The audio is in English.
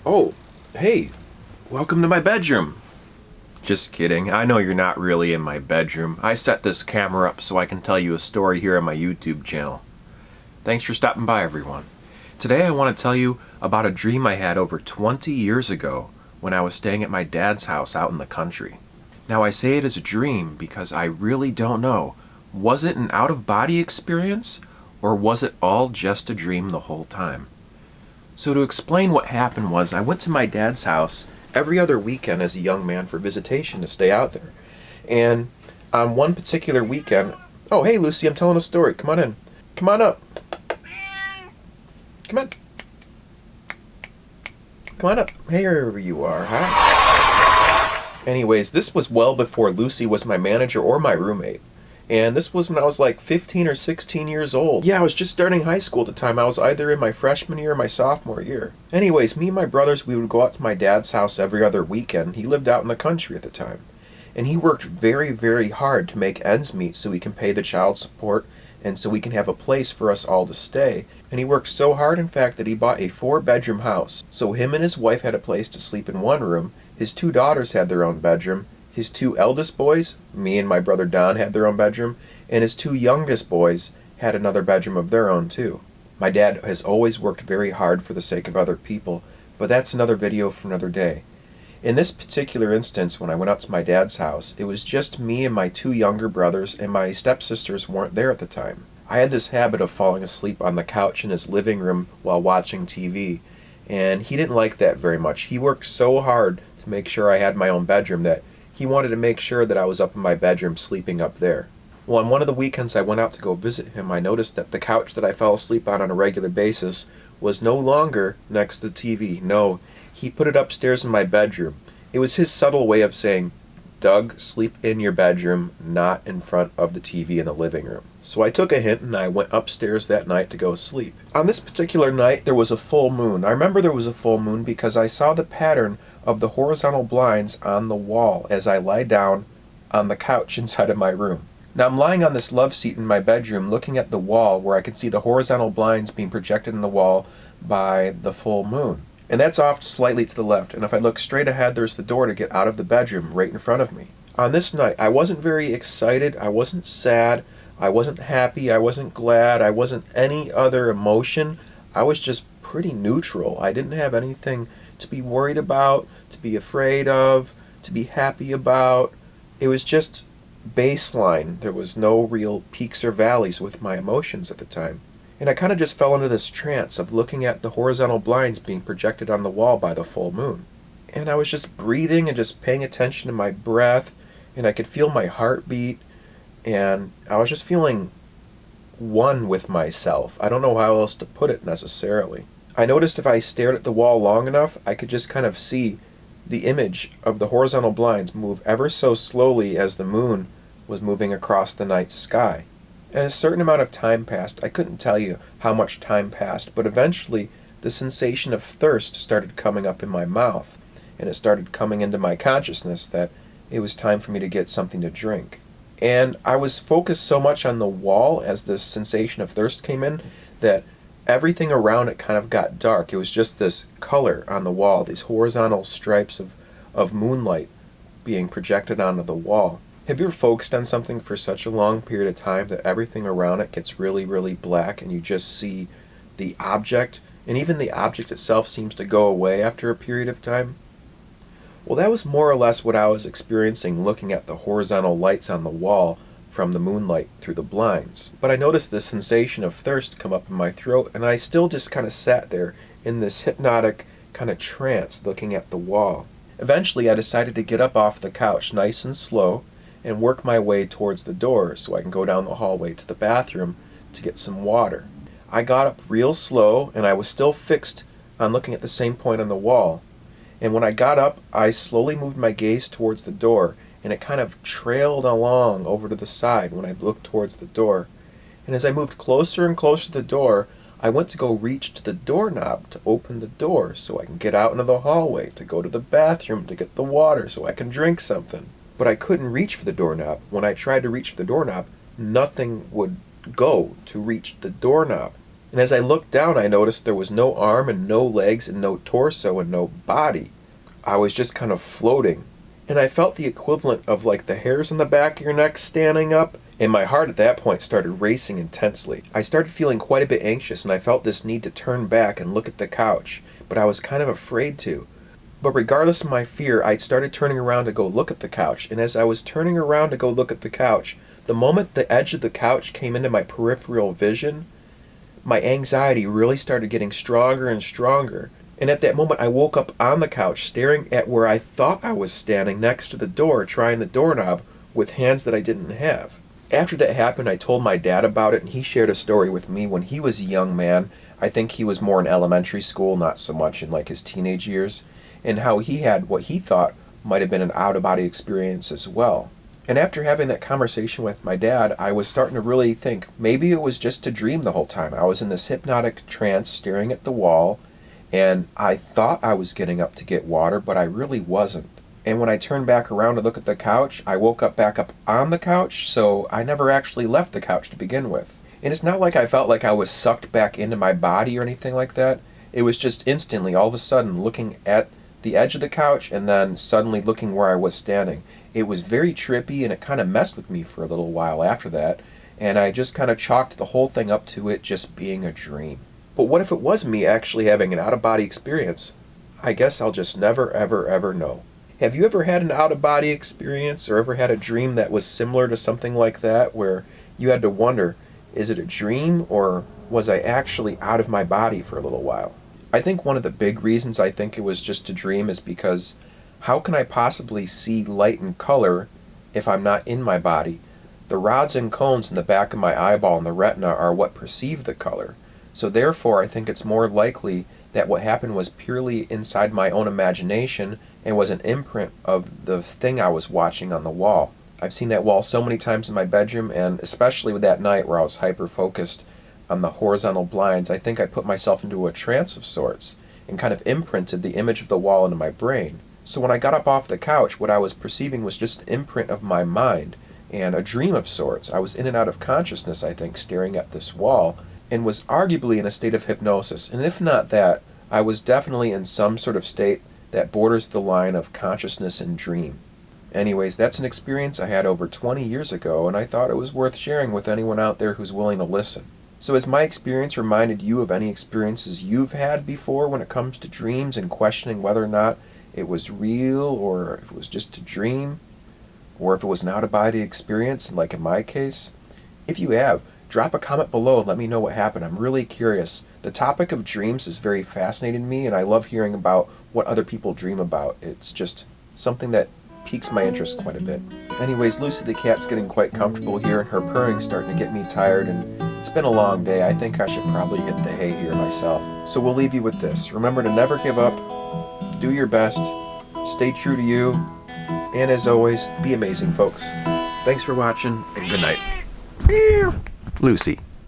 Oh, hey, welcome to my bedroom. Just kidding, I know you're not really in my bedroom. I set this camera up so I can tell you a story here on my YouTube channel. Thanks for stopping by, everyone. Today I want to tell you about a dream I had over 20 years ago when I was staying at my dad's house out in the country. Now I say it as a dream because I really don't know. Was it an out-of-body experience, or was it all just a dream the whole time? So to explain what happened was, I went to my dad's house every other weekend as a young man for visitation to stay out there. And on one particular weekend, oh hey Lucy, I'm telling a story, come on in. Come on up. Come on. Come on up. Hey, wherever you are, hi. Anyways, this was well before Lucy was my manager or my roommate. And this was when I was like 15 or 16 years old. Yeah, I was just starting high school at the time. I was either in my freshman year or my sophomore year. Anyways, me and my brothers, we would go out to my dad's house every other weekend. He lived out in the country at the time. And he worked very, very hard to make ends meet so we can pay the child support and so we can have a place for us all to stay. And he worked so hard, in fact, that he bought a 4-bedroom house. So him and his wife had a place to sleep in one room. His 2 daughters had their own bedroom. His 2 eldest boys, me and my brother Don, had their own bedroom, and his 2 youngest boys had another bedroom of their own too. My dad has always worked very hard for the sake of other people, but that's another video for another day. In this particular instance, when I went up to my dad's house, it was just me and my 2 younger brothers, and my stepsisters weren't there at the time. I had this habit of falling asleep on the couch in his living room while watching TV, and he didn't like that very much. He worked so hard to make sure I had my own bedroom that he wanted to make sure that I was up in my bedroom sleeping up there. Well, on one of the weekends I went out to go visit him, I noticed that the couch that I fell asleep on a regular basis was no longer next to the TV. No, he put it upstairs in my bedroom. It was his subtle way of saying, Doug, sleep in your bedroom, not in front of the TV in the living room. So I took a hint and I went upstairs that night to go sleep. On this particular night there was a full moon. I remember there was a full moon because I saw the pattern of the horizontal blinds on the wall as I lie down on the couch inside of my room. Now I'm lying on this love seat in my bedroom looking at the wall where I can see the horizontal blinds being projected in the wall by the full moon. And that's off slightly to the left, and if I look straight ahead there's the door to get out of the bedroom right in front of me. On this night I wasn't very excited, I wasn't sad, I wasn't happy, I wasn't glad, I wasn't any other emotion. I was just pretty neutral. I didn't have anything to be worried about, to be afraid of, to be happy about. It was just baseline. There was no real peaks or valleys with my emotions at the time. And I kind of just fell into this trance of looking at the horizontal blinds being projected on the wall by the full moon. And I was just breathing and just paying attention to my breath, and I could feel my heartbeat, and I was just feeling one with myself. I don't know how else to put it necessarily. I noticed if I stared at the wall long enough, I could just kind of see the image of the horizontal blinds move ever so slowly as the moon was moving across the night sky. And a certain amount of time passed. I couldn't tell you how much time passed, but eventually the sensation of thirst started coming up in my mouth, and it started coming into my consciousness that it was time for me to get something to drink. And I was focused so much on the wall as this sensation of thirst came in that everything around it kind of got dark. It was just this color on the wall, these horizontal stripes of moonlight being projected onto the wall. Have you ever focused on something for such a long period of time that everything around it gets really, really black and you just see the object, and even the object itself seems to go away after a period of time? Well, that was more or less what I was experiencing looking at the horizontal lights on the wall from the moonlight through the blinds. But I noticed this sensation of thirst come up in my throat, and I still just kind of sat there in this hypnotic kind of trance looking at the wall. Eventually I decided to get up off the couch nice and slow and work my way towards the door so I can go down the hallway to the bathroom to get some water. I got up real slow, and I was still fixed on looking at the same point on the wall. And when I got up, I slowly moved my gaze towards the door, and it kind of trailed along over to the side when I looked towards the door. And as I moved closer and closer to the door, I went to go reach to the doorknob to open the door so I can get out into the hallway, to go to the bathroom to get the water so I can drink something. But I couldn't reach for the doorknob. When I tried to reach for the doorknob, nothing would go to reach the doorknob. And as I looked down, I noticed there was no arm and no legs and no torso and no body. I was just kind of floating. And I felt the equivalent of like the hairs on the back of your neck standing up. And my heart at that point started racing intensely. I started feeling quite a bit anxious, and I felt this need to turn back and look at the couch, but I was kind of afraid to. But regardless of my fear, I started turning around to go look at the couch, and as I was turning around to go look at the couch, the moment the edge of the couch came into my peripheral vision, my anxiety really started getting stronger and stronger. And at that moment, I woke up on the couch, staring at where I thought I was standing next to the door, trying the doorknob with hands that I didn't have. After that happened, I told my dad about it, and he shared a story with me when he was a young man. I think he was more in elementary school, not so much in like his teenage years, and how he had what he thought might have been an out-of-body experience as well. And after having that conversation with my dad, I was starting to really think maybe it was just a dream the whole time. I was in this hypnotic trance staring at the wall, and I thought I was getting up to get water, but I really wasn't. And when I turned back around to look at the couch, I woke up back up on the couch, so I never actually left the couch to begin with. And it's not like I felt like I was sucked back into my body or anything like that. It was just instantly, all of a sudden, looking at the edge of the couch and then suddenly looking where I was standing. It was very trippy, and it kind of messed with me for a little while after that, and I just kind of chalked the whole thing up to it just being a dream. But what if it was me actually having an out-of-body experience? I guess I'll just never, ever, ever know. Have you ever had an out-of-body experience or ever had a dream that was similar to something like that where you had to wonder, is it a dream or was I actually out of my body for a little while? I think one of the big reasons I think it was just a dream is because how can I possibly see light and color if I'm not in my body? The rods and cones in the back of my eyeball and the retina are what perceive the color. So therefore I think it's more likely that what happened was purely inside my own imagination and was an imprint of the thing I was watching on the wall. I've seen that wall so many times in my bedroom, and especially with that night where I was hyper-focused on the horizontal blinds, I think I put myself into a trance of sorts and kind of imprinted the image of the wall into my brain. So when I got up off the couch, what I was perceiving was just an imprint of my mind and a dream of sorts. I was in and out of consciousness, I think, staring at this wall, and was arguably in a state of hypnosis. And if not that, I was definitely in some sort of state that borders the line of consciousness and dream. Anyways, that's an experience I had over 20 years ago, and I thought it was worth sharing with anyone out there who's willing to listen. So has my experience reminded you of any experiences you've had before when it comes to dreams and questioning whether or not it was real, or if it was just a dream, or if it was an out-of-body experience, like in my case? If you have, drop a comment below and let me know what happened. I'm really curious. The topic of dreams is very fascinating to me, and I love hearing about what other people dream about. It's just something that piques my interest quite a bit. Anyways, Lucy the cat's getting quite comfortable here, and her purring's starting to get me tired, and it's been a long day. I think I should probably hit the hay here myself. So we'll leave you with this. Remember to never give up, do your best, stay true to you, and as always, be amazing, folks. Thanks for watching, and good night. Lucy.